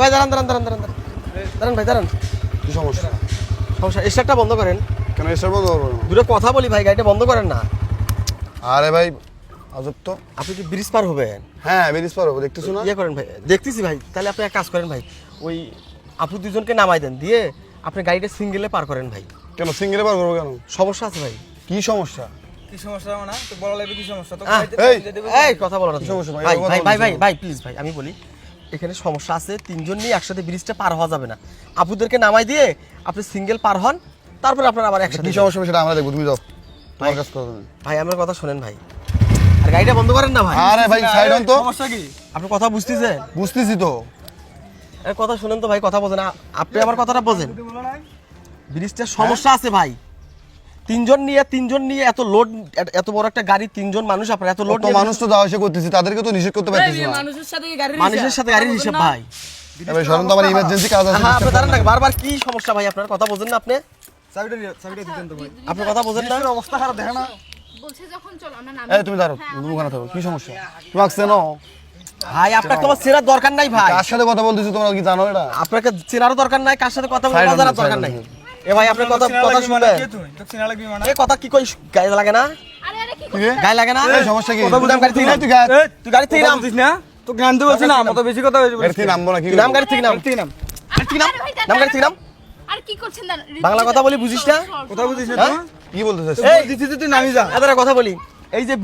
ভাই দাঁড়ান দাঁড়ান দাঁড়ান দাঁড়ান দাঁড়ান ভাই দাঁড়ান। কি সমস্যা? সমস্যা স্টার্টটা বন্ধ করেন। কেন স্টার্ট বন্ধ করবো? দুটো কথা বলি ভাই, গাড়িটা বন্ধ করেন না। আরে ভাই আজব তো। আপনি কি ব্রিজ পার হবেন? হ্যাঁ ব্রিজ পার হবো, দেখতেছো না? ইয়ে করেন ভাই, দেখতেছি ভাই। তাহলে আপনি এক কাজ করেন ভাই, ওই আপু দুজনকে নামাই দেন, দিয়ে আপনি গাড়িটা সিঙ্গেলে পার করেন ভাই। কেন সিঙ্গেলে পার করবো কেন? সমস্যা আছে ভাই। কি সমস্যা? কি সমস্যা না তো বলা লাগবে, কি সমস্যা তো এই কথা বলো না কি সমস্যা ভাই? ভাই ভাই ভাই ভাই ভাই প্লিজ ভাই আমি বলি, এখানে সমস্যা আছে, তিনজন নিয়ে একসাথে ব্রিজটা পার হওয়া যাবে না। আপুদেরকে নামাই দিয়ে আপনি সিঙ্গেল পার হন, তারপর আপনার আবার একসাথে। কি সমস্যা সেটা আমরা দেখবো, তুমি যাও তোমার কাজ করো তুমি। ভাই আমার কথা শুনেন ভাই, আর গাড়িটা বন্ধ করেন না ভাই। আরে ভাই সাইড অন তো। সমস্যা কি? আপনি কথা বুঝতেছেন? বুঝতেছি তো। এই কথা শুনেন তো ভাই, কথা বোঝেন, আপনি আমার কথাটা বোঝেন। ব্রিজটার সমস্যা আছে ভাই, তিনজন নিয়ে এত লোড, এত বড় একটা গাড়ি, তিনজন মানুষ, আপনার এত লোড। তো মানুষ তো যাওয়া আসা করতেছি, তাদেরকে তো নিষেধ করতে পারতেছি না। মানুষের সাথে গাড়ির হিসাব ভাই। ভাই শরণ তো আমার ইমার্জেন্সি কাজ আছে। হ্যাঁ আপনি দাঁড়ান না, বারবার কি সমস্যা ভাই? আপনার কথা বোঝেন না আপনি? চাবিটা দিতেন তো ভাই। আপনার কথা বোঝেন না? অবস্থা খারাপ দেখে না? বলছে যখন চলো আমরা নামি। এই তুমি দাঁড়াও, তুমি ওখানে থাকো। কি সমস্যা? তোমাকে চেনো? ভাই আপনার তোমার চেনার দরকার নাই ভাই। কার সাথে কথা বলতেছি তোমরা কি জানো এটা? আপনাকে চেনারও দরকার নাই, কার সাথে কথা Side বলার on, দরকার side নাই। on. এ ভাই আপনার কথা শুনবেন? কে তুই? তো চিনা লাগবে মানে? এই কথা কি কই গায়ে লাগে না? আরে আরে কি কি রে? গায়ে লাগে না? এই সমস্যা কি? কথা বুঝাম, গাড়ি থেকে নাম। তুই গা- তুই গাড়ি থেকে নাম। বুঝিস না? তো জ্ঞান তো বলছ না, মত বেশি কথা হয়েছে এর থেকে নামবো না কি? তুই নাম, গাড়ি থেকে নাম। ঠিক নাম। ঠিক নাম। নাম গাড়ি থেকে নাম। আর কি করছেন না? বাংলা কথা বলি বুঝিস না? কথা বুঝিস না হ্যাঁ? তুই? কি বলতে চাইছিস? এই দিতে তুই নামি যা। এবারে কথা বলি, এই যে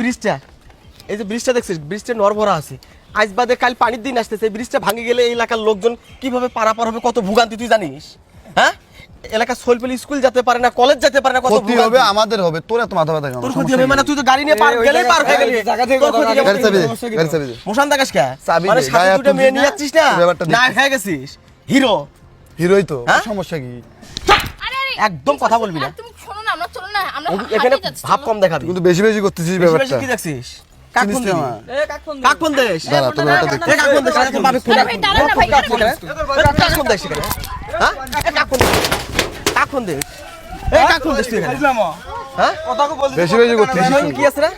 ব্রিজটা দেখছিস, ব্রিজটা নড়বড়া আছে, আজ বাদে কাল পানির দিন আসতেছে, এই ব্রিজটা ভাঙে গেলে এই এলাকার লোকজন কিভাবে পারাপার হবে, কত ভোগান্তি তুই জানিস? হ্যাঁ, এলাকার ছোটপেলে স্কুল যেতে পারে না, কলেজ যেতে পারে না, কত ক্ষতি হবে আমাদের হবে, তোর এত মাথা ব্যথা কেন? তোর ক্ষতি হবে মানে তুই তো গাড়ি নিয়ে পার গেলেই পার হয়ে গেলি, জায়গা থেকে তোর ক্ষতি হবে। গাড়ি চাবি দে, গাড়ি চাবি দে। মোশান দেখাস কে? চাবি মানে দে, সাথে গায়ে হাত দুটো মেয়ে তুলছিস নিয়ে না? যাচ্ছিস না, ব্যাপারটা না দেখছিস। হয়ে গেছিস হিরো। হিরোই তো, হ্যাঁ? সমস্যা কি? আরে আরে একদম কথা বলবি না। আর তুমি শোনো না, আমরা চলো না, আমরা এখানে হাঁটে যাচ্ছি, ভাব চলো। কম দেখাবি। কিন্তু বেশি বেশি করতেছিস বেশি বেশি ব্যাপারটা। কি দেখছিস? কাক চিনিস ফোন না দিবি? আমার? এ কাক ফোন কাক ফোন দেশ? দাঁড়া, তুমি ব্যাপারটা দেখতে। কাক ফোন দেশ? কাক বাপে ফোন আরে ভাই দাঁড়ান না ভাই, কাক ফোন দেশ? কাক ফোন দেশ এখানে? হ্যাঁ? কাক ফোন দেশ? কাক ফোন দেশ? এই কাক ফোন দেশ তুই এখানে? বুঝলাম। হ্যাঁ? কথা কো বলছিস। বেশি বেশি করতেছিস। বেশি কি আছে রে?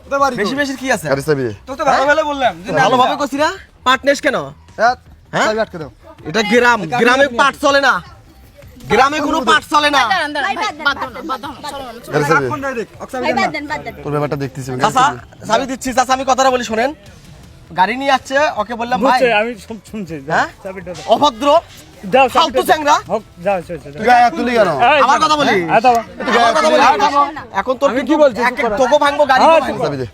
তো বাড়ি বেশি বেশি কি আছে? গাড়ি চাবি দে। তো তো ভালো ভালো বললাম যে নামি ভালোভাবে যা। কইছি না? পার্টনেস কেন? হ্যাঁ? হ্যাঁ? চাবি আটকে দাও। এটা গ্রামে পাট চলে না, গ্রামে কোনো পাট চলে না। দাঁড়ান দাঁড়ান ভাই, বাদ দাও না, বাদ দাও না, চলো না, চলো। গাড়ি চাবি দে। ফোন ডাইরেক্ট অক্সাবি ভাই না। বাদ দেন, বাদ দেন। তোর ব্যাপারটা দেখতেছি আমি। চাচা চাবি দিচ্ছি, চাচা আমি কথাটা বলি শোনেন। গাড়ি নিয়ে আসছে, ওকে বললাম ভাই, আমি সব শুনছি হ্যাঁ? চাবিটা দাও। অভদ্র যাও ফালতু চ্যাংরা। হোক যাও চল তুই গায়ে হাত তুলি কেন? আমার কথা বলি, আমার কথা বলি। এখন তোর কি বলছিস? তোকে ভাঙবো, গাড়ি ভাঙবো। চাবি দে।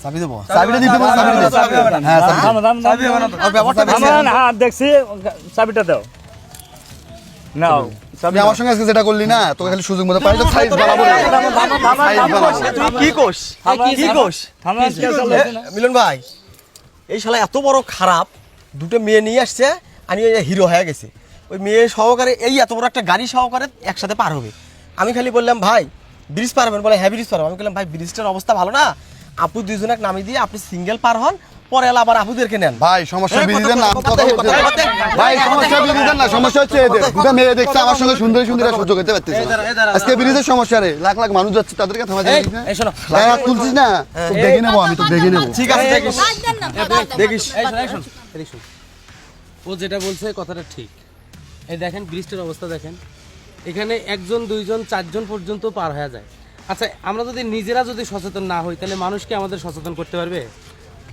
চাবি দেবো? চাবিটা দিতে বল, চাবি দে। চাবি হবে না। হ্যাঁ চাবি দে। চাবি হবে না তো। আর ব্যাপারটা বেশি। হ্যাঁ দেখছি চাবিটা দাও নাও তুই আমার সঙ্গে আজকে যেটা করলি না, তোকে খালি সুযোগ মতো পাই তো সাইজ বাড়াবো রে। সাইজ বাড়াবো। তুই কি কোষ? কি কোষ? থামান কে চালাচ্ছে না মিলন ভাই, এই শালা এত বড় খারাপ, দুটো মেয়ে নিয়ে আসছে, আমি ওই হিরো হয়ে গেছে, ওই মেয়ে সহকারে এই এত বড় একটা গাড়ি সহকারে একসাথে পার হবে। আমি খালি বললাম ভাই ব্রিজ পারবেন, বলে হ্যাঁ ব্রিজ পারবো। আমি বললাম ভাই ব্রিজটার অবস্থা ভালো না, আপু দুইজনকে নামিয়ে দিয়ে আপনি সিঙ্গেল পার হন, পরে এলা আবার আপুদেরকে নেন। ভাই সমস্যা এই বিরিজের কথা নাম কথা কথা বলতে। কথা ভাই সমস্যা বিরিজের না, সমস্যা হচ্ছে এদের। দুটো মেয়ে দেখছে আমার সঙ্গে সুন্দর সুন্দর সহ্য করতে পারতেছে না। আজকে বিরিজের সমস্যা রে, লাখ লাখ মানুষ যাচ্ছে, তাদেরকে থামাতে পারিস না। এই শোনো, গায়ে হাত তুলছিস না, তো দেখে নেবো, আমি তো দেখে নেবো। ঠিক আছে দেখিস, বাদ দেন না, বাদ দেন। দেখিস। ও যেটা বলছে কথাটা ঠিক। এই দেখেন ব্রিজটার অবস্থা দেখেন, এখানে একজন দুইজন চারজন পর্যন্ত পার হয়ে যায়। আচ্ছা আমরা যদি নিজেরা যদি সচেতন না হই, তাহলে মানুষকে আমাদের সচেতন করতে পারবে?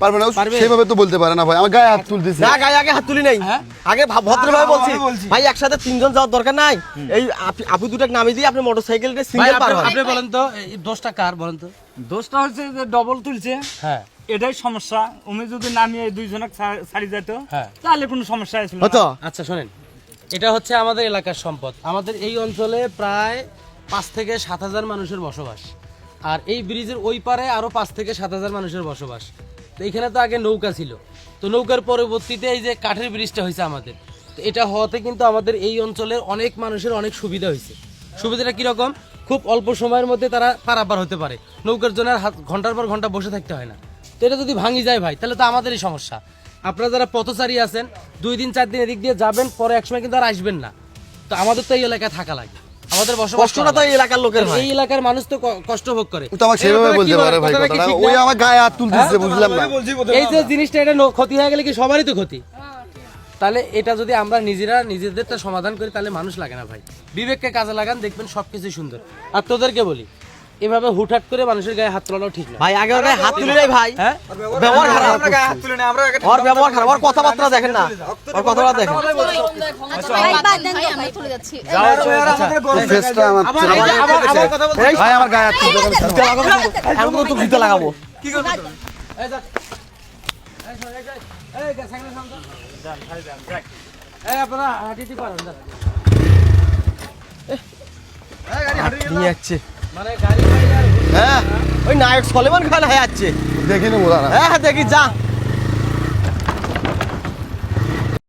পারবে না, পারবে? সেভাবে তো বলতে পারে না ভাই, আমার গায়ে হাত তুলতেছে। না গায়ে আগে হাত তুলি নাই, আগে ভদ্রভাবে বলছি ভাই একসাথে তিনজন যাওয়ার দরকার নাই। এই আপু দুটাকে নামিয়ে দিয়ে আপনি মোটরসাইকেলটা ভাই, সিঙ্গেল পার হন। আপনি বলেন তো এই দোষটা কার বলেন তো? দোষটা হচ্ছে যে ডবল তুলছে হ্যাঁ এটাই সমস্যা। উনি যদি নামিয়ে দুইজনক ছাড়ি যেত হ্যাঁ। তাহলে কোনো সমস্যা ছিল হতো। আচ্ছা শোনেন, এটা হচ্ছে আমাদের এলাকার সম্পদ। আমাদের এই অঞ্চলে প্রায় 5 থেকে 7,000 মানুষের বসবাস, আর এই ব্রিজের ওই পারে আরো 5 থেকে 7,000 মানুষের বসবাস। তো এখানে তো আগে নৌকা ছিল, তো নৌকার পরবর্তীতে এই যে কাঠের ব্রিজটা হয়েছে আমাদের, তো এটা হওয়াতে কিন্তু আমাদের এই অঞ্চলের অনেক মানুষের অনেক সুবিধা হয়েছে। সুবিধাটা কিরকম? খুব অল্প সময়ের মধ্যে তারা পারাপার হতে পারে, নৌকার জন্য আর ঘন্টার পর ঘন্টা বসে থাকতে হয় না। তো এটা যদি ভাঙি যায় ভাই, তাহলে তো আমাদেরই সমস্যা। আপনারা যারা পথচারী আছেন, 2 দিন 4 দিন এদিক দিয়ে যাবেন, পরে একসময় কিন্তু আর আসবেন না। তো আমাদের তো এই এলাকায় থাকা লাগে, আমাদের বসবাস কষ্টটা করা তো লাগে। এই এলাকার লোকের হয়। এই এলাকার মানুষ তো কষ্ট ভোগ করে। ও তো আমাকে সেভাবে এই বলতে কথাটা পারে কি ভাই কথাটা কি কথাটা, ঠিক ওই না? আমার গায়ে হাত তুলতেছে, বুঝলাম না। বলছি এই যে জিনিসটা এটা ক্ষতি হয়ে গেলে কি সবারই তো ক্ষতি। তাহলে এটা যদি আমরা নিজেদেরটা সমাধান করি তাহলে মানুষ লাগে না ভাই, বিবেককে কাজে লাগান, দেখবেন সবকিছু সুন্দর। আর তোদেরকে বলি, এভাবে হুটহাট করে মানুষের গায়ে হাত তোলানো ঠিক না। ভাই আগে ওর গায়ে হাত তুলে নেই ভাই, হ্যাঁ ব্যবহার খারাপ। আমরা গায়ে হাত তুলে নেই, আমরা আগে ওর ব্যবহার খারাপ, ওর কথাবার্তা দেখেন না, ওর কথাবার্তা দেখেন। আচ্ছা ভাই বাদ দেন, ভাই আমরা চলে যাচ্ছি আমাদের গরম ফেসটা আমার আবার কথা বলতে ভাই আমার গায়ে হাত তুলতে হবে। জুতা লাগাবো কিন্তু, এখন তো জুতা লাগাবো। কি করবে তো? এই যা। এই গা সাইকেল সামনে যান ভাই যান যাক। এই আপনারা হাঁটিতে পারেন যান। নিয়ে যাচ্ছে মানে গাড়ি গাড়ি আর হ্যাঁ, ওই নায়ক সলেমান খান হয়ে যাচ্ছে। দেখি নেবো দাঁড়া। হ্যাঁ দেখি যা।